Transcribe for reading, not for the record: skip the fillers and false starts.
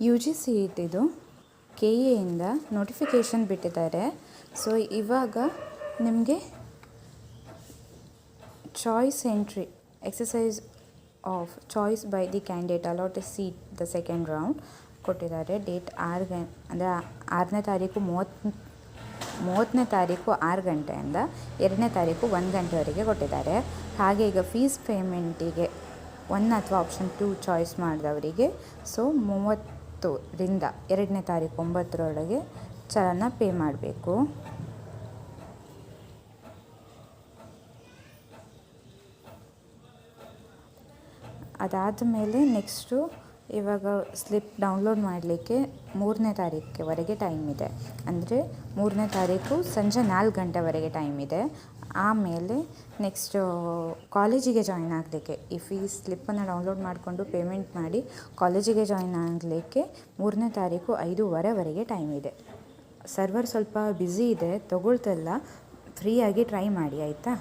You G C E ಟಿದು ಕೆ ಎಯಿಂದ ನೋಟಿಫಿಕೇಷನ್ ಬಿಟ್ಟಿದ್ದಾರೆ. ಸೊ ಇವಾಗ ನಿಮಗೆ choice entry exercise of choice by the candidate allot a seat the second round ಕೊಟ್ಟಿದ್ದಾರೆ. ಡೇಟ್ 6 ಅಂದರೆ 6ನೇ ತಾರೀಕು 30ನೇ ತಾರೀಕು 6 ಗಂಟೆಯಿಂದ 2ನೇ ತಾರೀಕು 1 ಗಂಟೆವರೆಗೆ ಕೊಟ್ಟಿದ್ದಾರೆ. ಹಾಗೆ ಈಗ ಫೀಸ್ ಪೇಮೆಂಟಿಗೆ 1 ಅಥವಾ ಆಪ್ಷನ್ 2 ಚಾಯ್ಸ್ ಮಾಡಿದವರಿಗೆ ಸೊ 30ರಿಂದ 2ನೇ ತಾರೀಕು 9ರೊಳಗೆ ಚಲನ ಪೇ ಮಾಡಬೇಕು. ಅದಾದ ಮೇಲೆ ನೆಕ್ಸ್ಟು ಇವಾಗ ಸ್ಲಿಪ್ ಡೌನ್ಲೋಡ್ ಮಾಡಲಿಕ್ಕೆ 3ನೇ ತಾರೀಕಿವರೆಗೆ ಟೈಮ್ ಇದೆ. ಅಂದರೆ 3ನೇ ತಾರೀಕು ಸಂಜೆ 4 ಗಂಟೆವರೆಗೆ ಟೈಮ್ ಇದೆ. ಆಮೇಲೆ ನೆಕ್ಸ್ಟು ಕಾಲೇಜಿಗೆ ಜಾಯಿನ್ ಆಗಲಿಕ್ಕೆ ಈ ಫೀಸ್ ಸ್ಲಿಪ್ಪನ್ನು ಡೌನ್ಲೋಡ್ ಮಾಡಿಕೊಂಡು ಪೇಮೆಂಟ್ ಮಾಡಿ ಕಾಲೇಜಿಗೆ ಜಾಯಿನ್ ಆಗಲಿಕ್ಕೆ 3ನೇ ತಾರೀಕು 5:15ವರೆಗೆ ಟೈಮ್ ಇದೆ. ಸರ್ವರ್ ಸ್ವಲ್ಪ ಬ್ಯುಸಿ ಇದೆ, ತಗೊಳ್ತಿಲ್ಲ. ಫ್ರೀಯಾಗಿ ಟ್ರೈ ಮಾಡಿ ಆಯಿತಾ.